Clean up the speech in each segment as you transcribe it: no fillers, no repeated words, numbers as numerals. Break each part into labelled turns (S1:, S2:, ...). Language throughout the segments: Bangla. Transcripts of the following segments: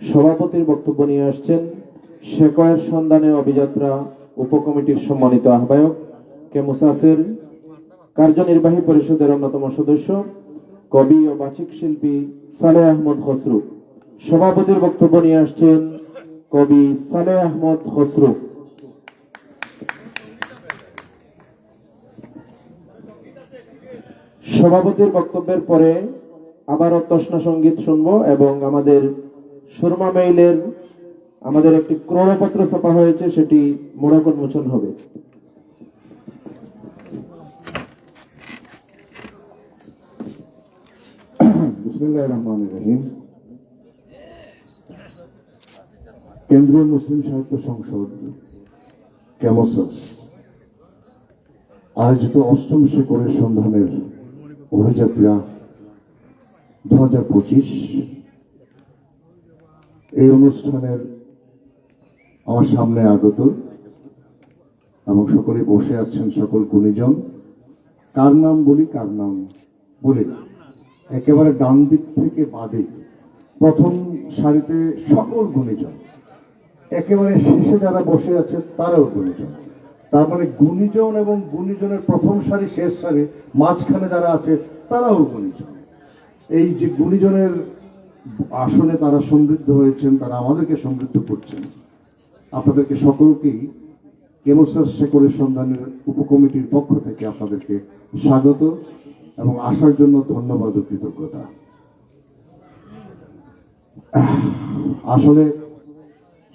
S1: সভাপতির বক্তব্য নিয়ে আসছেন শেকয়ের সন্ধানে অভিযাত্রা উপকমিটির সম্মানিত আহ্বায়ক কে মুসাসির, কার্যনির্বাহী পরিষদের অন্যতম সদস্য, কবি ও বাচিক শিল্পী সালেহ আহমদ খসরু। সভাপতির বক্তব্য নিয়ে আসছেন কবি সালেহ আহমদ খসরু। সভাপতির বক্তব্যের পরে আবারও তসনা সঙ্গীত শুনবো এবং আমাদের সুরমা মেইলের আমাদের একটি ক্রয়পত্র ছাপা হয়েছে, সেটি মোড়ক উন্মোচন হবে।
S2: বিসমিল্লাহির রহমানির রহিম। কেন্দ্রীয় মুসলিম সাহিত্য সংসদ ক্যামোসাস আয়োজিত অষ্টম শেকড়ের সন্ধানের অভিযাত্রা 2025 এই অনুষ্ঠানের আমার সামনে আগত এবং সকলে বসে আছেন সকল গুণীজন। কার নাম বলি কার নাম বলি না, একেবারে ডান দিক থেকে বাদে প্রথম সারিতে সকল গুণীজন, একেবারে শেষে যারা বসে আছে তারাও গুণীজন। তার মানে গুণীজন এবং গুণীজনের প্রথম সারি শেষ সারি মাঝখানে যারা আছে তারাও গুণীজন। এই যে গুণীজনের আসনে তারা সমৃদ্ধ হয়েছেন, তারা আমাদেরকে সমৃদ্ধ করছেন। আপনাদেরকে সকলকেই কেমোসাস শেকড়ের সন্ধানের উপকমিটির পক্ষ থেকে আপনাদেরকে স্বাগত এবং আসার জন্য ধন্যবাদ ও কৃতজ্ঞতা। আসলে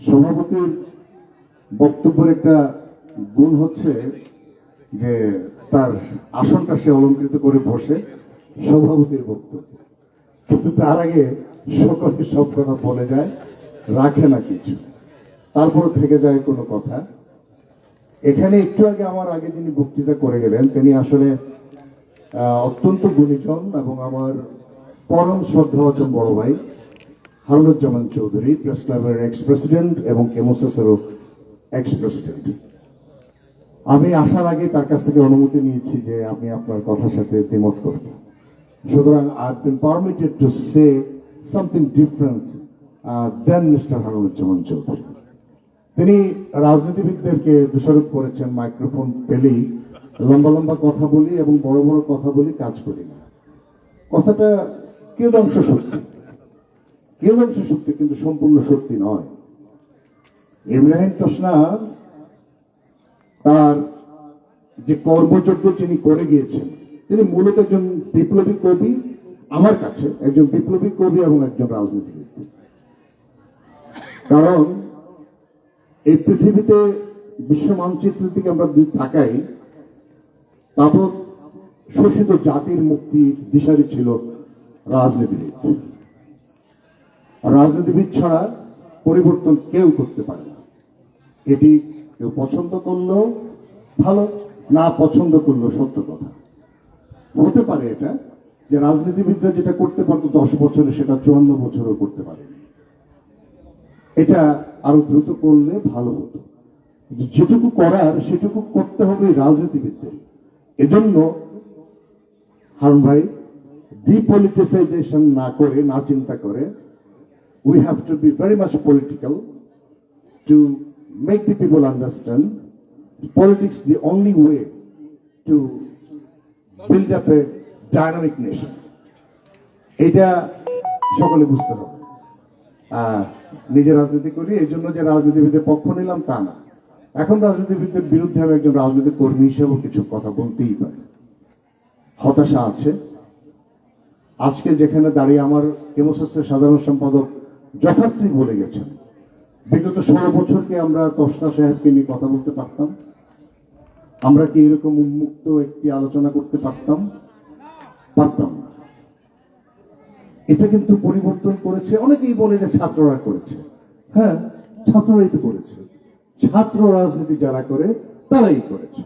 S2: সভাপতির বক্তব্যের একটা গুণ হচ্ছে যে তার আসনটা সে অলঙ্কৃত করে বসে সভাপতির বক্তব্য, কিন্তু তার আগে সকলে সব কথা বলে যায়, রাখে না কিছু, তারপর থেকে যায় কোনো কথা। এখানে একটু আগে আমার আগে যিনি বক্তৃতা করে গেলেন তিনি আসলে অত্যন্ত গুণীজন এবং আমার পরম শ্রদ্ধাভাজন বড় ভাই হারুনুজ্জামান চৌধুরী, প্রেস ক্লাবের এক্স প্রেসিডেন্ট এবং কেমোসাসেরও এক্স প্রেসিডেন্ট। আমি আসার আগে তার কাছ থেকে অনুমতি নিয়েছি যে আমি আপনার কথার সাথে দ্বিমত করব, সুতরাং I've been permitted to say something different than Mr. হারুনুজ্জামান Chowdhury. তিনি রাজনীতিবিদদেরকে দোষারোপ করেছেন মাইক্রোফোন পেলেই লম্বা লম্বা কথা বলি এবং বড় বড় কথা বলি, কাজ করি না। কথাটা কিয়দাংশ সত্যি, কিয়দাংশ সত্যি, কিন্তু সম্পূর্ণ সত্যি নয়। ইব্রাহিম তসনা তার যে কর্মযজ্ঞ তিনি করে গিয়েছেন, তিনি মূলত একজন বিপ্লবী কবি, আমার কাছে একজন বিপ্লবী কবি এবং একজন রাজনীতিবিদ। কারণ এই পৃথিবীতে বিশ্ব মানচিত্রের দিকে আমরা তাকাই, তাবৎ শোষিত জাতির মুক্তির দিশারি ছিল রাজনীতিবিদ। রাজনীতিবিদ ছাড়া পরিবর্তন কেউ করতে পারে না। এটি কেউ পছন্দ করলেও ভালো, না পছন্দ করলেও সত্য কথা। হতে পারে এটা যে রাজনীতিবিদরা যেটা করতে পারতো 10 বছরে সেটা 54 বছরও করতে পারে। এটা আরো দ্রুত করলে ভালো হতো। যেটুকু করার সেটুকু করতে হবে রাজনীতিবিদদের। এজন্য হারুন ভাই, ডিপলিটিসাইজেশন না করে, না চিন্তা করে, we have to be very much political to make the people understand politics the only way to build up a dynamic nation. এটা সকলে বুঝতে হবে। নিজে রাজনীতি করি এই জন্য যে রাজনীতিবিদের পক্ষ নিলাম তা না। এখন রাজনীতিবিদদের বিরুদ্ধে আমি একজন রাজনৈতিক কর্মী হিসেবেও কিছু কথা বলতেই পারি। হতাশা আছে। আজকে যেখানে দাঁড়িয়ে আমার কেমোসাসের সাধারণ সম্পাদক যথার্থী বলে গেছেন, বিগত 16 বছরকে আমরা তসনা সাহেবকে নিয়ে কথা বলতে পারতাম, আমরা কি এরকম উন্মুক্ত একটি আলোচনা করতে পারতাম? পারতাম না। এটা কিন্তু পরিবর্তন করেছে। অনেকেই বলে যে ছাত্ররা করেছে। হ্যাঁ, ছাত্ররাই তো করেছে। ছাত্র রাজনীতি যারা করে তারাই করেছে।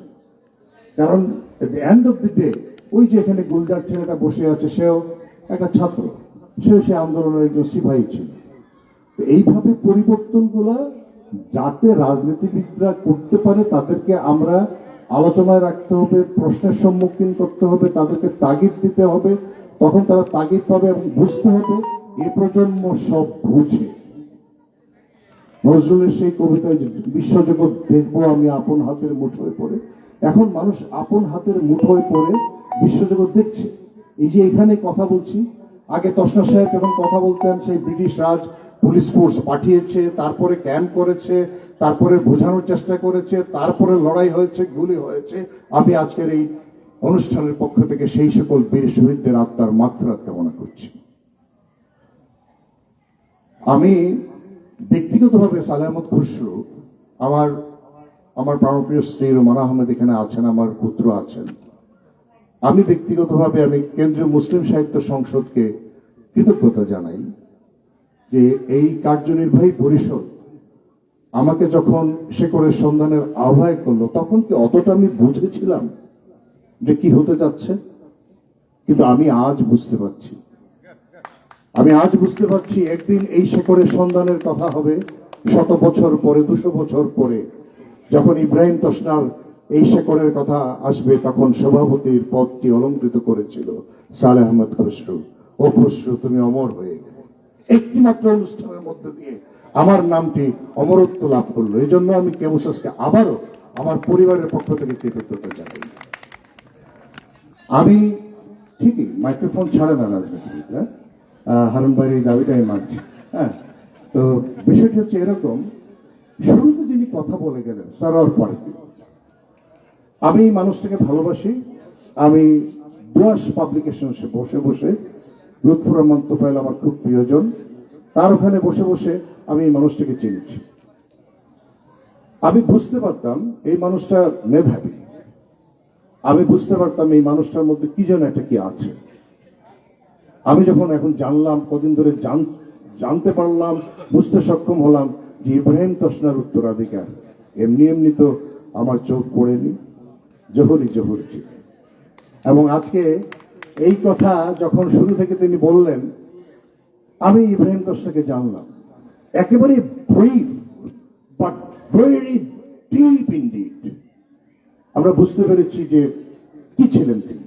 S2: কারণ at the end of the day ওই যে এখানে গুলজার ছেলেটা বসে আছে, সেও একটা ছাত্র, সেও সে আন্দোলনের একজন সিপাহী ছিল। তো এইভাবে পরিবর্তনগুলা যাতে রাজনীতিবিদরা করতে পারে তাদেরকে আমরা আলোচনায় রাখতে হবে, প্রশ্নের সম্মুখীন করতে হবে, তাদেরকে তাগিদ দিতে হবে, তখন তারা তাগিদ পাবে এবং বুঝতে হবে এ প্রজন্ম সব বুঝে। নজরুলের সেই কবিতায় যে বিশ্বজগৎ দেখবো আমি আপন হাতের মুঠোয় পড়ে, এখন মানুষ আপন হাতের মুঠোয় পড়ে বিশ্বজগৎ দেখছে। এই যে এখানে কথা বলছি, আগে তসনা সাহেব যখন কথা বলতেন, সেই ব্রিটিশ রাজ পুলিশ ফোর্স পাঠিয়েছে, তারপরে ক্যাম্প করেছে, তারপরে বোঝানোর চেষ্টা করেছে, তারপরে লড়াই হয়েছে, গুলি হয়েছে। আমি আজকের এই অনুষ্ঠানের পক্ষ থেকে সেই সকল বীর শহীদদের আত্মার মাগফিরাত কামনা করছি। আমি ব্যক্তিগতভাবে সালেহ আহমদ খসরু, আমার প্রাণপ্রিয় স্ত্রী রোমানা আহমেদ এখানে আছেন, আমার পুত্র আছেন, আমি ব্যক্তিগতভাবে আমি কেন্দ্রীয় মুসলিম সাহিত্য সংসদকে কৃতজ্ঞতা জানাই যে এই কার্যনির্বাহী পরিষদ আমাকে যখন শেকড়ের সন্ধানের আহ্বায়ক করলো, তখন কি অতটা আমি বুঝেছিলাম যে কি হতে যাচ্ছে? কিন্তু আমি আজ বুঝতে পারছি একদিন এই শেকড়ের সন্ধানের কথা হবে 100 বছর পরে, 200 বছর পরে, যখন ইব্রাহিম তসনার এই শেকড়ের কথা আসবে, তখন সভাপতির পদটি অলঙ্কৃত করেছিল সালেহ আহমদ খসরু। ও খসরু, তুমি অমর হয়ে গেলে। একটি মাত্র অনুষ্ঠানের মধ্যে দিয়ে আমার নামটি অমরত্ব লাভ করলো। এই জন্য আমি কেমুসাসকে আবারও আমার পরিবারের পক্ষ থেকে কৃতজ্ঞতা জানাই। আমি ঠিকই মাইক্রোফোন ছাড়ে না রাজনীতিবিদরা, হারুন ভাইয়ের এই দাবিটা আমি মানছি। হ্যাঁ, তো বিষয়টি হচ্ছে এরকম, শুরুতে যিনি কথা বলে গেলেন সারোয়ার ফারুকী, আমি এই মানুষটাকে ভালোবাসি। আমি দোয়াশ পাবলিকেশনে বসে বসে, লুৎফুর রহমান তোফায়েল আমার খুব প্রিয়জন, তার ওখানে বসে বসে আমি এই মানুষটাকে চিনেছি। আমি বুঝতে পারতাম এই মানুষটা মেধাবী, আমি বুঝতে পারতাম এই মানুষটার মধ্যে কি যেন একটা কি আছে। আমি যখন এখন জানলাম, কদিন ধরে জানতে পারলাম, বুঝতে সক্ষম হলাম যে ইব্রাহিম তসনার উত্তরাধিকার, এমনি এমনি তো আমার চোখ পড়েনি, জহরি জহরি ছিল। এবং আজকে এই কথা যখন শুরু থেকে তিনি বললেন, আমি ইব্রাহিম তসনাকে জানলাম একেবারে brief but very deep indeed. আমরা বুঝতে পেরেছি যে কি ছিলেন তিনি।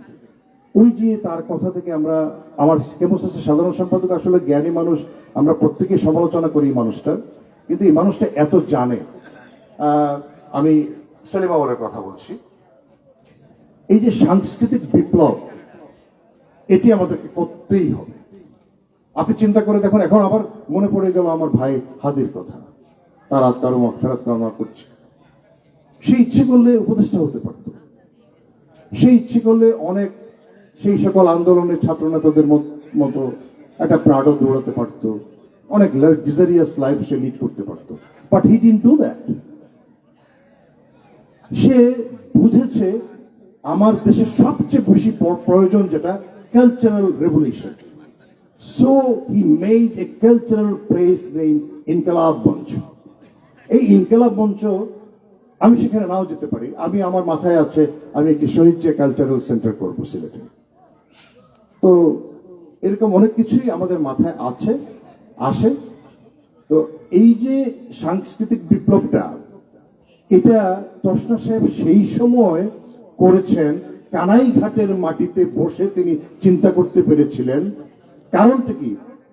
S2: ওই যে তার কথা থেকে আমরা, আমার কেমুসাসের সাধারণ সম্পাদক আসলে জ্ঞানী মানুষ, আমরা প্রত্যেকেই সমালোচনা করি এই মানুষটার, কিন্তু এই মানুষটা এত জানে। আমি সেলিম আওয়ালের কথা বলছি। এই যে সাংস্কৃতিক বিপ্লব, এটি আমাদেরকে করতেই হবে। আপনি চিন্তা করে দেখুন, এখন আবার মনে পড়ে গেল আমার ভাই হাদির কথা, তার আত্মার মাগফিরাত কামনা করছে। সে ইচ্ছে করলে উপদেষ্টা হতে পারত, সে ইচ্ছে করলে অনেক সেই সকল আন্দোলনের ছাত্র নেতাদের মতো একটা প্রাডো দৌড়াতে পারত, অনেক লাক্সারিয়াস লাইফ সে লিড করতে পারত, but he didn't do that. সে বুঝেছে আমার দেশের সবচেয়ে বেশি প্রয়োজন যেটা cultural revolution. So he made a cultural place name Inquilab Mancha. এই ইনকলাব মঞ্চ আমি সেখানে নাও যেতে পারি, আমি আমার মাথায় আছে আমি একটি শহীদ যে কালচারাল সেন্টার করবো সিলেটে। তো এরকম অনেক কিছুই আমাদের মাথায় আসে। তো এই যে সাংস্কৃতিক বিপ্লবটা, এটা তসনা সাহেব সেই সময় করেছেন, কানাইঘাটের মাটিতে বসে তিনি চিন্তা করতে পেরেছিলেন। কারণটা কি,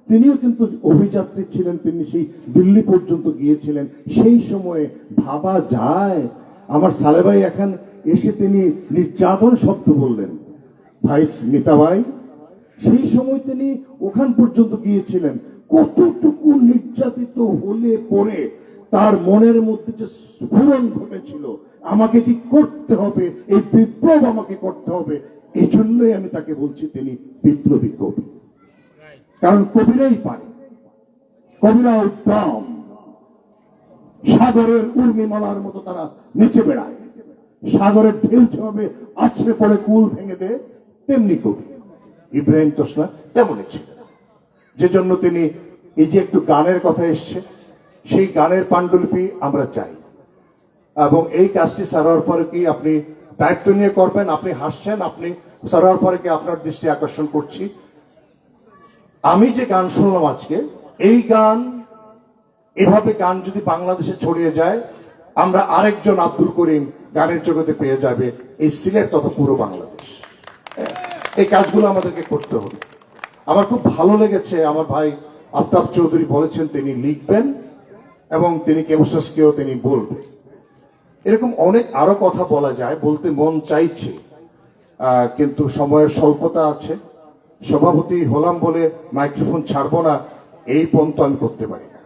S2: তিনিও কিন্তু অভিযাত্রী ছিলেন, তিনি সেই দিল্লি পর্যন্ত গিয়েছিলেন। সেই সময়ে ভাবা যায়, আমার সালে ভাই এখন এসে তিনি নির্যাতন শব্দ বললেন, ভাই স্মিতা ভাই, সেই সময় তিনি ওখান পর্যন্ত গিয়েছিলেন। কতটুকু নির্যাতিত হলে পরে তার মনের মধ্যে যে স্ফুরণ ঘটেছিল, আমাকে কি করতে হবে, এই বিপ্লব আমাকে করতে হবে। এই জন্যই আমি তাকে বলছি তিনি বিপ্লবী কবি। কারণ কবিরাই পারে, কবিরা উদ্দাম, সাগরের উর্মিমালার মতো তারা নিচে বেড়ায়, সাগরের ঢেউ যেভাবে আছড়ে পড়ে কুল ভেঙে দেয়, তেমনি কবি ইব্রাহিম তসনা তেমনই ছিল। যে জন্য তিনি, এই যে একটু গানের কথা এসছে, সেই গানের পাণ্ডুলিপি আমরা চাই। এবং এই কাজটি সারোয়ার ফারুকী আপনি দায়িত্ব নিয়ে করবেন। আপনি হাসছেন, আপনি সারোয়ার ফারুকী আপনার দৃষ্টি আকর্ষণ করছি। আমি যে গান শুনলাম আজকে, এই গান, এভাবে গান যদি বাংলাদেশে ছড়িয়ে যায়, আমরা আরেকজন আব্দুল করিম গানের জগতে পেয়ে যাবে এই সিলেট তথা পুরো বাংলাদেশ। এই কাজগুলো আমাদেরকে করতে হবে। আমার খুব ভালো লেগেছে, আমার ভাই আফতাব চৌধুরী বলেছেন তিনি লিখবেন, এবং তিনি কেমুসাসকেও তিনি বলবে। এরকম অনেক আরো কথা বলা যায়, বলতে মন চাইছে, কিন্তু সময়ের স্বল্পতা আছে। সভাপতি হলাম বলে মাইক্রোফোন ছাড়বো না, এই পণ তো আমি করতে পারি না।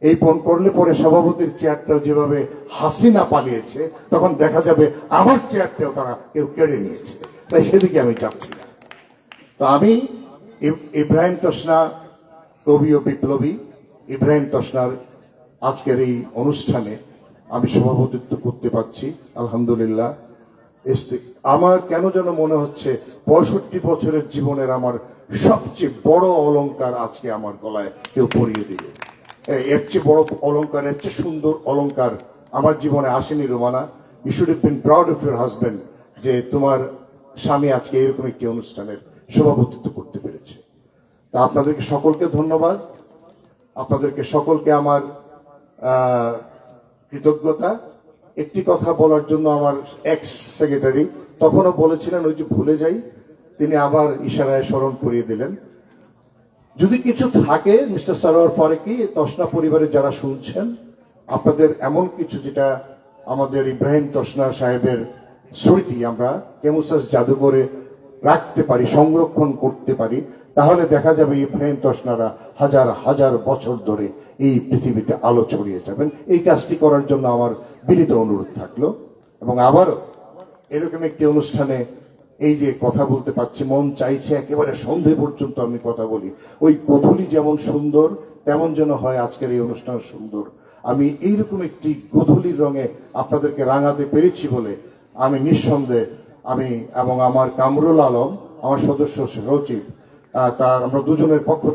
S2: এই পণ করলে পরে সভাপতির চেয়ারটাও যেভাবে হাসিনা পালিয়েছে, তখন দেখা যাবে আমার চেয়ারটাও তারা কেউ কেড়ে নিয়েছে, তাই সেদিকে আমি চাচ্ছি না। তো আমি ইব্রাহিম তসনা, কবি ও বিপ্লবী ইব্রাহিম তসনার আজকের এই অনুষ্ঠানে আমি সভাপতিত্ব করতে পারছি, আলহামদুলিল্লাহ। আমার কেন যেন মনে হচ্ছে 65 বছরের জীবনের আমার সবচেয়ে বড় অলংকার আজকে আমার গলায় কেউ পরিয়ে দিল। এর চেয়ে বড় অলংকার, এর চেয়ে সুন্দর অলংকার আমার জীবনে আসেনি। Romana, you should have been proud of your husband যে তোমার স্বামী আজকে এরকম একটি অনুষ্ঠানের সভাপতিত্ব করতে পেরেছে। তা আপনাদেরকে সকলকে ধন্যবাদ, আপনাদেরকে সকলকে আমার কৃতজ্ঞতা। একটি কথা বলার জন্য আমার এক্স সেক্রেটারি তখনও বলেছিলেন, ওই যে ভুলে যাই, তিনি আবার ইশারায় স্মরণ করিয়ে দিলেন। যদি কিছু থাকে মিস্টার সরোয়ার ফারুকী, তসনা পরিবারের যারা শুনছেন, আপনাদের এমন কিছু যেটা আমাদের ইব্রাহিম তসনা সাহেবের স্মৃতি আমরা কেমুসাস জাদুঘরে রাখতে পারি, সংরক্ষণ করতে পারি, তাহলে দেখা যাবে ইব্রাহিম তসনারা হাজার হাজার বছর ধরে এই পৃথিবীতে আলো ছড়িয়ে যাবেন। এই কাজটি করার জন্য আমার বিনীত অনুরোধ থাকলো। এবং আবারও এরকম একটি অনুষ্ঠানে এই যে কথা বলতে পারছি, মন চাইছে একেবারে সন্ধে পর্যন্ত আমি কথা বলি। ওই গোধূলি যেমন সুন্দর, তেমন যেন হয় আজকের এই অনুষ্ঠান সুন্দর। আমি এইরকম একটি গোধূলির রঙে আপনাদেরকে রাঙাতে পেরেছি বলে আমি নিঃসন্দেহে, আমি এবং আমার কামরুল আলম, আমার সদস্য সচিব, তার আমরা দুজনের পক্ষ থেকে